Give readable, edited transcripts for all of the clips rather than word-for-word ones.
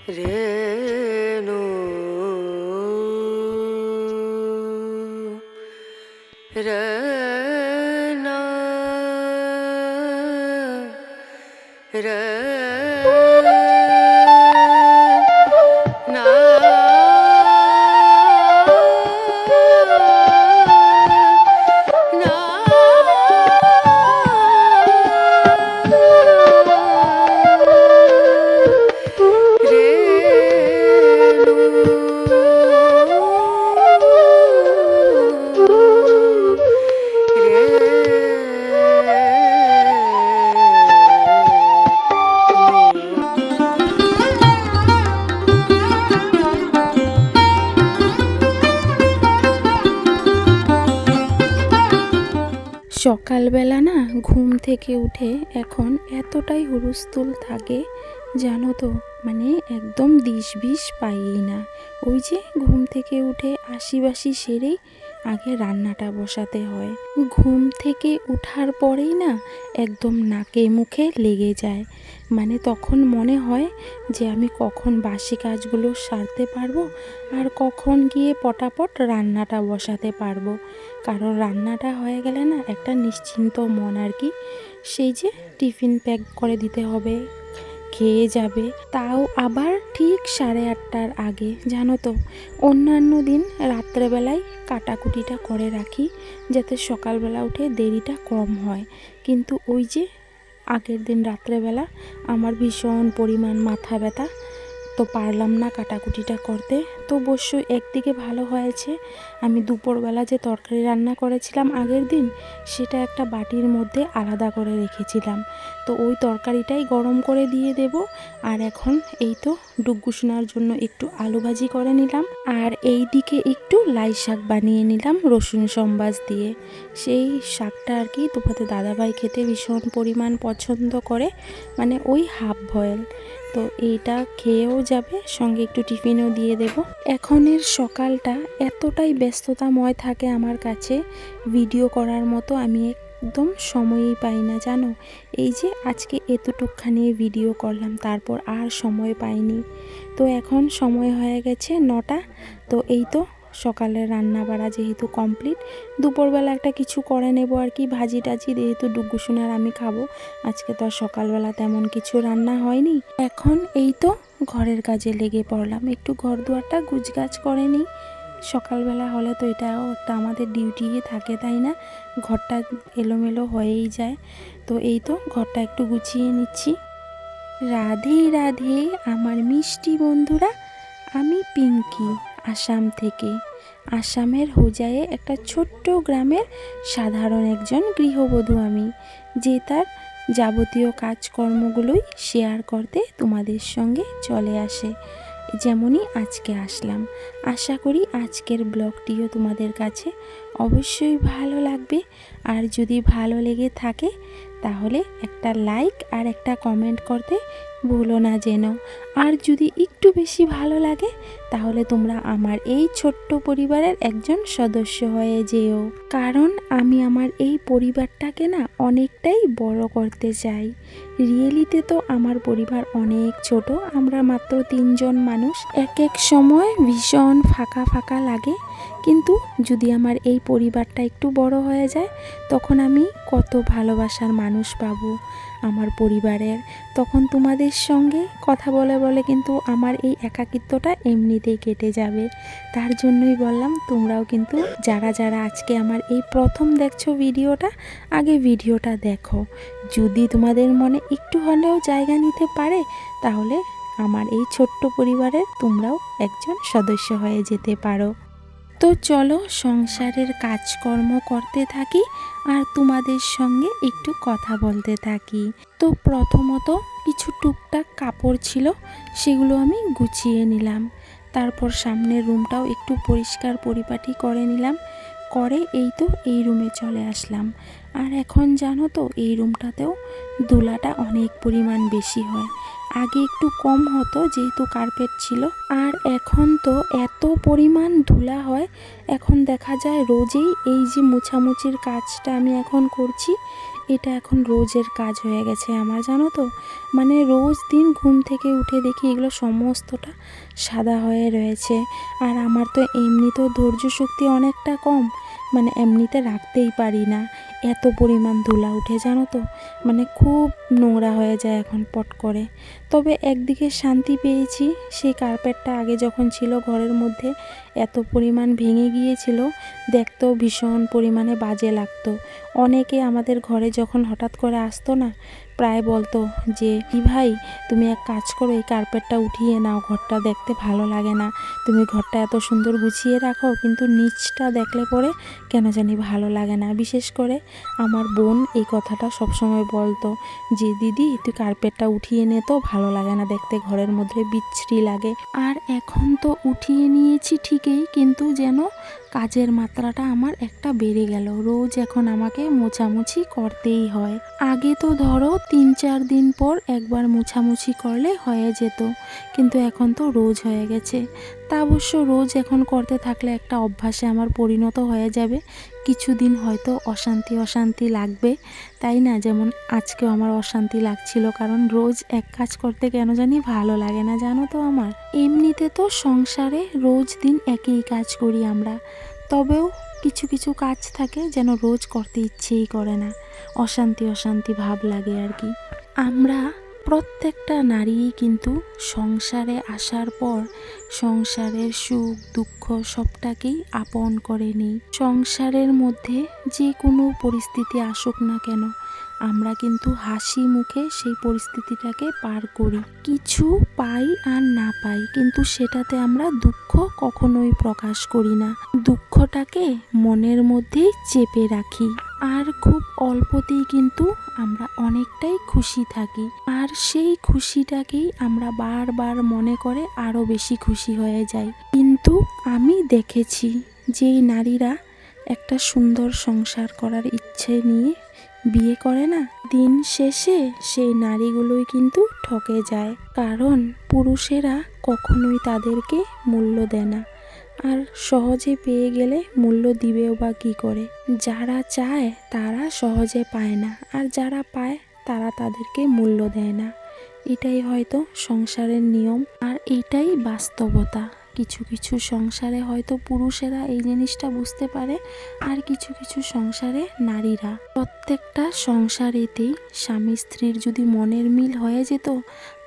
রেণু রনা রনা সকালবেলা না ঘুম থেকে উঠে এখন এতটাই হুলস্থুল থাকে জানো তো, মানে একদম দিশবিশ পাইই না। ওই যে ঘুম থেকে উঠে আশিবাসি সেরেই আগে রান্নাটা বসাতে হয়। ঘুম থেকে উঠার পরেই না একদম নাকে মুখে লেগে যায়, মানে তখন মনে হয় যে আমি কখন বাসি কাজগুলো সারতে পারবো আর কখন গিয়ে পটাপট রান্নাটা বসাতে পারবো। কারণ রান্নাটা হয়ে গেলে না একটা নিশ্চিন্ত মন আর কি। সেই যে টিফিন প্যাক করে দিতে হবে, খেয়ে যাবে, তাও আবার ঠিক 8:30টার আগে। জানো তো, অন্যান্য দিন রাত্রেবেলায় কাটাকুটিটা করে রাখি যাতে সকালবেলা উঠে দেরিটা কম হয়, কিন্তু ওই যে আগের দিন রাত্রেবেলা আমার ভীষণ পরিমাণ মাথা ব্যথা, তো পারলাম না কাটাকুটিটা করতে। তো অবশ্যই একদিকে ভালো হয়েছে, আমি দুপুরবেলা যে তরকারি রান্না করেছিলাম আগের দিন সেটা একটা বাটির মধ্যে আলাদা করে রেখেছিলাম, তো ওই তরকারিটাই গরম করে দিয়ে দেব। আর এখন এই তো ডুগ্গু সোনার জন্য একটু আলু ভাজি করে নিলাম, আর এই দিকে একটু লাই শাক বানিয়ে নিলাম রসুন সম্বাস দিয়ে। সেই শাকটা আর কি তোমাদের দাদাভাই খেতে ভীষণ পরিমাণ পছন্দ করে, মানে ওই হাফ বয়েল। তো এইটা খেয়েও যাবে, সঙ্গে একটু টিফিনও দিয়ে দেব। এখনের সকালটা এতটাই ব্যস্ততাময় থাকে আমার কাছে, ভিডিও করার মতো আমি একদম সময়ই পাই না জানো। এই যে আজকে এতটুকখানি ভিডিও করলাম, তারপর আর সময় পাইনি। তো এখন সময় হয়ে গেছে 9টা। তো এই তো সকালের রান্না বাড়া যেহেতু কমপ্লিট, দুপুরবেলা একটা কিছু করে নেব আর কি, ভাজি টাজি, যেহেতু ডুগ্গু সোনার আমি খাবো। আজকে তো আর সকালবেলা তেমন কিছু রান্না হয়নি। এখন এই তো ঘরের কাজে লেগে পড়লাম, একটু ঘর দুয়ারটা গুছগাছ করে নিই। সকালবেলা হলে তো এটাও একটা আমাদের ডিউটি থাকে, তাই না? ঘরটা এলোমেলো হয়েই যায়। তো এই তো ঘরটা একটু গুছিয়ে নিচ্ছি। রাধে রাধে আমার মিষ্টি বন্ধুরা, আমি পিঙ্কি, আসাম থেকে। আসামের হোজায়ে একটা ছোট্ট গ্রামের সাধারণ একজন গৃহবধূ আমি, যে তার যাবতীয় কাজকর্মগুলোই শেয়ার করতে তোমাদের সঙ্গে চলে আসে। যেমনই আজকে আসলাম। আশা করি আজকের ব্লগটিও তোমাদের কাছে অবশ্যই ভালো লাগবে। আর যদি ভালো লেগে থাকে তাহলে একটা লাইক আর একটা কমেন্ট করতে ভুলো না যেন। আর যদি একটু বেশি ভালো লাগে তাহলে তোমরা আমার এই ছোট্ট পরিবারের একজন সদস্য হয়ে যেও, কারণ আমি আমার এই পরিবারটাকে না অনেকটাই বড় করতে চাই। রিয়েলিতে তো আমার পরিবার অনেক ছোট, আমরা মাত্র 3জন মানুষ। এক এক সময় ভীষণ ফাঁকা ফাঁকা লাগে, কিন্তু যদি আমার এই পরিবারটা একটু বড় হয়ে যায় তখন আমি কত ভালোবাসার মানুষ পাবো আমার পরিবারের। তখন তোমাদের সঙ্গে কথা বলে বলে কিন্তু আমার এই একাকিত্বটা এমনিতেই কেটে যাবে। তার জন্যই বললাম তোমরাও কিন্তু যারা যারা আজকে আমার এই প্রথম দেখছো ভিডিওটা, আগে ভিডিওটা দেখো। যদি তোমাদের মনে একটু হলেও জায়গা নিতে পারে তাহলে আমার এই ছোট্ট পরিবারের তোমরাও একজন সদস্য হয়ে যেতে পারো। তো চলো সংসারের কাজকর্ম করতে থাকি আর তোমাদের সঙ্গে একটু কথা বলতে থাকি। তো প্রথমত কিছু টুকটাক কাপড় ছিল, সেগুলো আমি গুছিয়ে নিলাম। তারপর সামনের রুমটাও একটু পরিষ্কার পরিপাটি করে নিলাম, করে এই তো এই রুমে চলে আসলাম। আর এখন জানো তো এই রুমটাতেও ধুলাটা অনেক পরিমাণ বেশি হয়। আগে একটু কম হতো যেহেতু কার্পেট ছিল, আর এখন তো এত পরিমাণ ধুলা হয়। এখন দেখা যায় রোজেই এই যে মোছামুছির কাজটা আমি এখন করছি, এটা এখন রোজের কাজ হয়ে গেছে আমার, জানো তো। মানে রোজ দিন ঘুম থেকে উঠে দেখি এগুলো সমস্তটা সাদা হয়ে রয়েছে। আর আমার তো এমনিতেও ধৈর্য শক্তি অনেকটা কম, মানে এমনিতে রাখতেই পারি না, এত পরিমাণ ধুলা উঠে, জানো তো। মানে খুব নোংরা হয়ে যায় এখন পট করে। তবে একদিকে শান্তি পেয়েছি, সেই কার্পেটটা আগে যখন ছিল ঘরের মধ্যে এত পরিমাণ ভেঙে গিয়েছিল, দেখতেও ভীষণ পরিমাণে বাজে লাগতো। অনেকে আমাদের ঘরে যখন হঠাৎ করে আসতো না, প্রায় বলতো যে কি ভাই, তুমি এক কাজ করো, এই কার্পেটটা উঠিয়ে নাও, ঘরটা দেখতে ভালো লাগে না। তুমি ঘরটা এত সুন্দর গুছিয়ে রাখো, কিন্তু নিচটা দেখলে পরে কেন জানি ভালো লাগে না। বিশেষ করে আমার বোন এই কথাটা সবসময় বলতো যে দিদি তুই কার্পেটটা উঠিয়ে নে, তো ভালো লাগে না দেখতে, ঘরের মধ্যে বিচ্ছিরি লাগে। আর এখন তো উঠিয়ে নিয়েছি ঠিকই, কিন্তু যেন কাজের মাত্রাটা আমার একটা বেড়ে গেল। রোজ এখন আমাকে মোছামুছি করতেই হয়। আগে তো ধরো 3-4 দিন পর একবার মোছামুছি করলে হয়ে যেত, কিন্তু এখন তো রোজ হয়ে গেছে। তা অবশ্য রোজ এখন করতে থাকলে একটা অভ্যাসে আমার পরিণত হয়ে যাবে। কিছুদিন হয়তো অশান্তি অশান্তি লাগবে, তাই না? যেমন আজকেও আমার অশান্তি লাগছিল, কারণ রোজ এক কাজ করতে কেন জানি ভালো লাগে না, জানো তো। আমার এমনিতে তো সংসারে রোজ দিন একই কাজ করি আমরা, তবেও কিছু কিছু কাজ থাকে যেন রোজ করতে ইচ্ছেই করে না, অশান্তি অশান্তি ভাব লাগে আর কি। আমরা প্রত্যেকটা নারীই কিন্তু সংসারে আসার পর সংসারের সুখ দুঃখ সবটাকেই আপন করে নিই। সংসারের মধ্যে যে কোনো পরিস্থিতি আসুক না কেন, আমরা কিন্তু হাসি মুখে সেই পরিস্থিতিটাকে পার করি। কিছু পাই আর না পাই, কিন্তু সেটাতে আমরা দুঃখ কখনোই প্রকাশ করি না। দুঃখটাকে মনের মধ্যেই চেপে রাখি, আর খুব অল্পতেই কিন্তু আমরা অনেকটাই খুশি থাকি। আর সেই খুশিটাকেই আমরা বারবার মনে করে আরও বেশি খুশি হয়ে যাই। কিন্তু আমি দেখেছি যেই নারীরা একটা সুন্দর সংসার করার ইচ্ছে নিয়ে বিয়ে করে না, দিন শেষে সেই নারীগুলোই কিন্তু ঠকে যায়। কারণ পুরুষেরা কখনোই তাদেরকে মূল্য দেয় না, আর সহজে পেয়ে গেলে মূল্য দিবেও বা কী করে। যারা চায় তারা সহজে পায় না, আর যারা পায় তারা তাদেরকে মূল্য দেয় না। এটাই হয়তো সংসারের নিয়ম, আর এটাই বাস্তবতা। কিছু কিছু সংসারে হয়তো পুরুষেরা এই জিনিসটা বুঝতে পারে, আর কিছু কিছু সংসারে নারীরা। প্রত্যেকটা সংসারেতেই স্বামী স্ত্রীর যদি মনের মিল হয়ে যেত,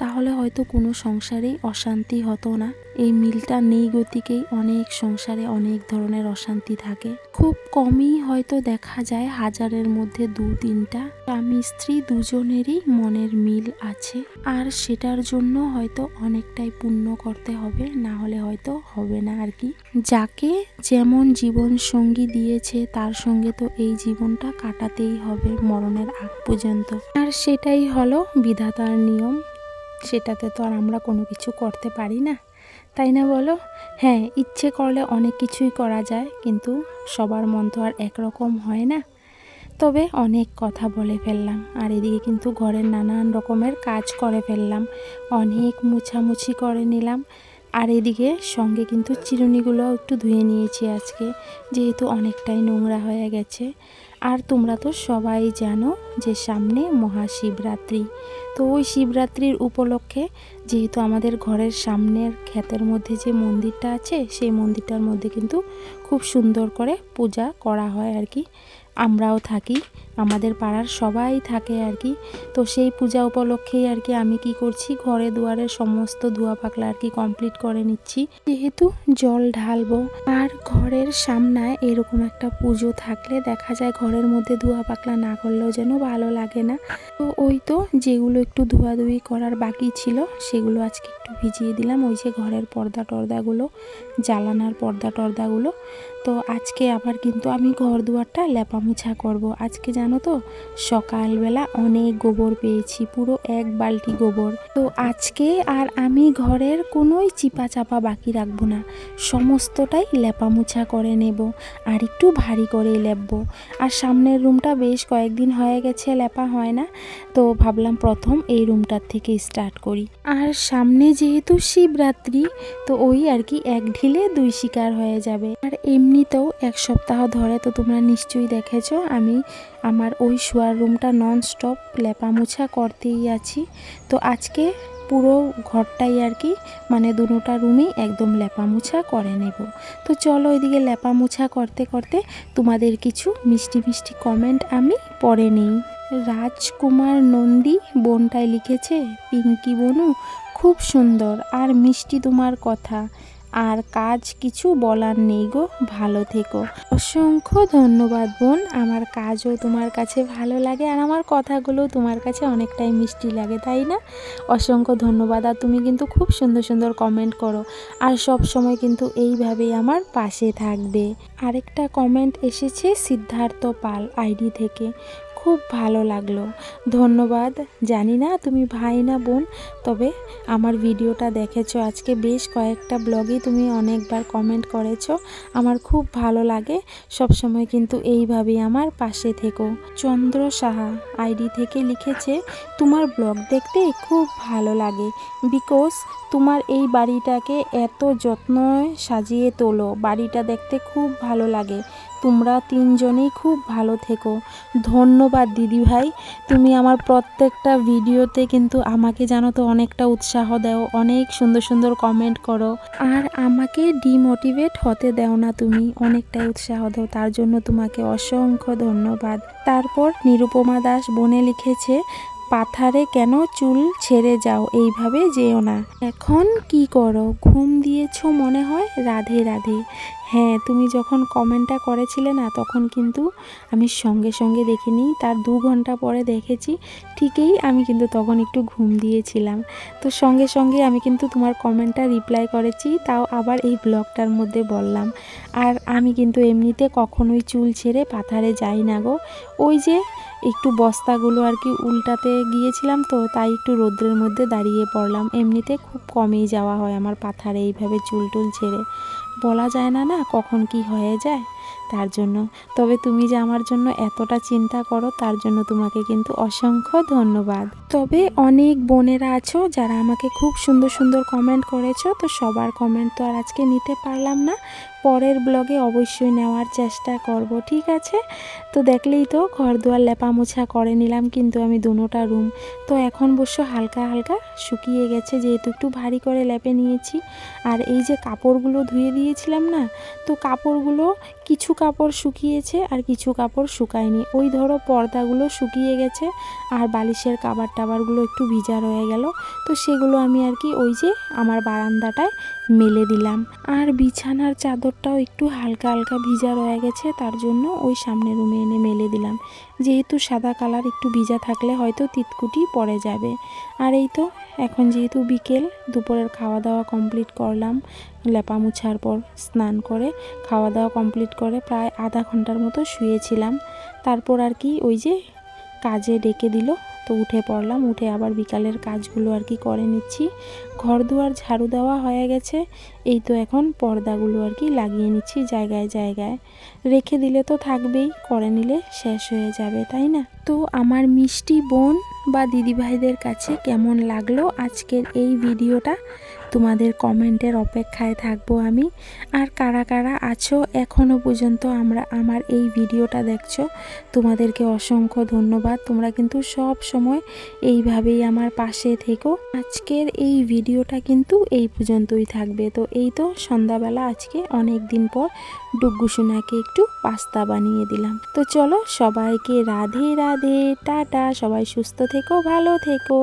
তাহলে হয়তো কোনো সংসারেই অশান্তি হতো না। এই মিলটা নেই গতিকেই অনেক সংসারে অনেক ধরনের অশান্তি থাকে। খুব কমই হয়তো দেখা যায়, হাজারের মধ্যে 2-3টা স্বামী স্ত্রী দুজনেরই মনের মিল আছে, আর সেটার জন্য হয়তো অনেকটাই পুণ্য করতে হবে, না হলে হয়তো হবে না আর কি। যাকে যেমন জীবন সঙ্গী দিয়েছে তার সঙ্গে তো এই জীবনটা কাটাতেই হবে মরণের আগ পর্যন্ত, আর সেটাই হলো বিধাতার নিয়ম। সেটাতে তো আর আমরা কোনো কিছু করতে পারি না, তাই না বলো? হ্যাঁ, ইচ্ছে করলে অনেক কিছুই করা যায়, কিন্তু সবার মন তো আর একরকম হয় না। তবে অনেক কথা বলে ফেললাম, আর এদিকে কিন্তু ঘরের নানান রকমের কাজ করে ফেললাম, অনেক মুছামুছি করে নিলাম। আর এদিকে সঙ্গে কিন্তু চিরুনিগুলো একটু ধুয়ে নিয়েছি আজকে, যেহেতু অনেকটাই নোংরা হয়ে গেছে। আর তোমরা তো সবাই জানো যে সামনে মহাশিবরাত্রি, তো ওই শিবরাত্রির উপলক্ষে যেহেতু আমাদের ঘরের সামনের ক্ষেতের মধ্যে যে মন্দিরটা আছে, সেই মন্দিরটার মধ্যে কিন্তু খুব সুন্দর করে পূজা করা হয় আর কি। আমরাও থাকি, আমাদের পাড়ার সবাই থাকে আর কি। তো সেই পূজা উপলক্ষেই আর কি আমি কি করছি, ঘরে দুয়ারের সমস্ত ধোয়া পাকলা আর কি কমপ্লিট করে নিচ্ছি, যেহেতু জল ঢালবো। আর ঘরের সামনায় এরকম একটা পুজো থাকলে দেখা যায় ঘরের মধ্যে ধোয়া পাকলা না করলেও যেন ভালো লাগে না। তো ওই তো যেগুলো একটু ধোয়াধুয়ি করার বাকি ছিল সেগুলো আজকে একটু ভিজিয়ে দিলাম, ওই যে ঘরের পর্দা টর্দাগুলো, জালানার পর্দা টর্দাগুলো। তো আজকে আবার কিন্তু আমি ঘর দুয়ারটা লেপা মোছা করবো। আজকে জানো তো সকালবেলা অনেক গোবর পেয়েছি, পুরো 1 বালতি গোবর। তো আজকে আর আমি ঘরের কোনোই চিপা চাপা বাকি রাখবো না, সমস্তটাই লেপা মোছা করে নেব, আর একটু ভারী করেই লেপবো। আর সামনের রুমটা বেশ কয়েকদিন হয়ে গেছে লেপা হয় না, তো ভাবলাম প্রথম এই রুমটার থেকে স্টার্ট করি। আর সামনে যেহেতু শিবরাত্রি, তো ওই আর কি 1 ঢিলে 2 শিকার হয়ে যাবে। আর এমনিতেও 1 সপ্তাহ ধরে তো তোমরা নিশ্চয়ই দেখেছো আমি আমার ওই শোয়ার রুমটা নন স্টপ লেপা মোছা করতেই আছি। তো আজকে পুরো ঘরটাই আর কি মানে দুটোটা রুমেই একদম লেপা মোছা করে নেব। তো চলো এদিকে লেপা মোছা করতে করতে তোমাদের কিছু মিষ্টি মিষ্টি কমেন্ট আমি পড়ে নিই। রাজকুমার নন্দী বোনটাই লিখেছে, পিঙ্কি বনু খুব সুন্দর আর মিষ্টি তোমার কথা, আর কাজ কিছু বলার নেই গো, ভালো থেকো। অসংখ্য ধন্যবাদ বোন, আমার কাজও তোমার কাছে ভালো লাগে আর আমার কথাগুলো তোমার কাছে অনেকটাই মিষ্টি লাগে, তাই না? অসংখ্য ধন্যবাদ। আর তুমি কিন্তু খুব সুন্দর সুন্দর কমেন্ট করো আর সব সময় কিন্তু এইভাবেই আমার পাশে থাকবে। আরেকটা কমেন্ট এসেছে সিদ্ধার্থ পাল আইডি থেকে, খুব ভালো লাগলো, ধন্যবাদ। জানি না তুমি ভাই না বোন, তবে আমার ভিডিওটা দেখেছো আজকে বেশ কয়েকটা ব্লগেই তুমি অনেকবার কমেন্ট করেছো, আমার খুব ভালো লাগে। সব সময় কিন্তু এইভাবেই আমার পাশে থেকো। চন্দ্র সাহা আইডি থেকে লিখেছে, তোমার ব্লগ দেখতে খুব ভালো লাগে, বিকজ তোমার এই বাড়িটাকে এত যত্ন সাজিয়ে তোলো, বাড়িটা দেখতে খুব ভালো লাগে। তোমরা তিনজনেই খুব ভালো থেকো। ধন্যবাদ দিদি ভাই, তুমি আমার প্রত্যেকটা ভিডিওতে কিন্তু আমাকে জানো তো অনেকটা উৎসাহ দাও, অনেক সুন্দর সুন্দর কমেন্ট করো আর আমাকে ডিমোটিভেট হতে দাও না, তুমি অনেকটাই উৎসাহ দাও, তার জন্য তোমাকে অসংখ্য ধন্যবাদ। তারপর নিরুপমা দাস বোনে লিখেছে, পাথারে কেন চুল ছেড়ে যাও, এইভাবে যেও না। এখন কি করো, ঘুম দিয়েছো মনে হয়, রাধে রাধে। হ্যাঁ, তুমি যখন কমেন্টটা করেছিলে না তখন কিন্তু আমি সঙ্গে সঙ্গে দেখিনি, তার 2 ঘন্টা পরে দেখেছি ঠিকই, আমি কিন্তু তখন একটু ঘুম দিয়েছিলাম। তো সঙ্গে সঙ্গে আমি কিন্তু তোমার কমেন্টটা রিপ্লাই করেছি, তাও আবার এই ব্লগটার মধ্যে বললাম। আর আমি কিন্তু এমনিতে কখনোই চুল ছেড়ে পাথারে যাই না গো, ওই যে একটু বস্তাগুলো আর কি উল্টাতে গিয়েছিলাম, তো তাই একটু রোদ্রের মধ্যে দাঁড়িয়ে পড়লাম। এমনিতে খুব কমই যাওয়া হয় আমার পাথারে এইভাবে চুল টুল ছেড়ে, বলা যায় না না কখন কি হয়ে যায়, তার জন্য। তবে তুমি যে আমার জন্য এতটা চিন্তা করো তার জন্য তোমাকে কিন্তু অসংখ্য ধন্যবাদ। তবে অনেক বোনেরা আছো যারা আমাকে খুব সুন্দর সুন্দর কমেন্ট করেছো, তো সবার কমেন্ট তো আর আজকে নিতে পারলাম না, পরের ব্লগে অবশ্যই নেওয়ার চেষ্টা করব, ঠিক আছে? তো দেখলেই তো ঘর দুয়ার লেপা মোছা করে নিলাম কিন্তু আমি দুটোটা রুম। তো এখন অবশ্য হালকা হালকা শুকিয়ে গেছে, যেহেতু একটু ভারী করে লেপে নিয়েছি। আর এই যে কাপড়গুলো ধুয়ে দিয়েছিলাম না, তো কাপড়গুলো কিছু কাপড় শুকিয়েছে আর কিছু কাপড় শুকায়নি। ওই ধরো পর্দাগুলো শুকিয়ে গেছে আর বালিশের কাবার টাবারগুলো একটু ভিজা রয়ে গেল, তো সেগুলো আমি আর কি ওই যে আমার বারান্দাটায় মেলে দিলাম। আর বিছানার চাদরটাও একটু হালকা হালকা ভিজা রয়ে গেছে, তার জন্য ওই সামনের রুমে এনে মেলে দিলাম, যেহেতু সাদা কালার একটু ভিজা থাকলে হয়তো তিতকুটি পড়ে যাবে। আর এই তো এখন যেহেতু বিকেল, দুপুরের খাওয়া দাওয়া কমপ্লিট করলাম, লেপা মুছার পর স্নান করে খাওয়া দাওয়া কমপ্লিট করে প্রায় আধা ঘন্টার মতো শুয়েছিলাম। তারপর আর কি ওই যে কাজে ডেকে দিল, তো উঠে পড়লাম, উঠে আবার বিকালের কাজগুলো আর কি করে নিচ্ছি। ঘর দুয়ার ঝাড়ু দেওয়া হয়ে গেছে, এই তো এখন পর্দাগুলো আর কি লাগিয়ে নিচ্ছি জায়গায় জায়গায়, রেখে দিলে তো থাকবেই, করে নিলে শেষ হয়ে যাবে, তাই না? তো আমার মিষ্টি বোন বা দিদিভাইদের কাছে কেমন লাগলো আজকের এই ভিডিওটা, তোমাদের কমেন্টের অপেক্ষায় থাকবো আমি। আর কারা কারা আছো এখনও পর্যন্ত আমার এই ভিডিওটা দেখছো, তোমাদেরকে অসংখ্য ধন্যবাদ। তোমরা কিন্তু সব সময় এইভাবেই আমার পাশে থেকো। আজকের এই ভিডিওটা কিন্তু এই পর্যন্তই থাকবে। তো এই তো সন্ধ্যাবেলা আজকে অনেক দিন পর ডুগ্গু সোনাকে একটু পাস্তা বানিয়ে দিলাম। তো চলো সবাইকে রাধে রাধে, টাটা, সবাই সুস্থ থেকো, ভালো থেকো।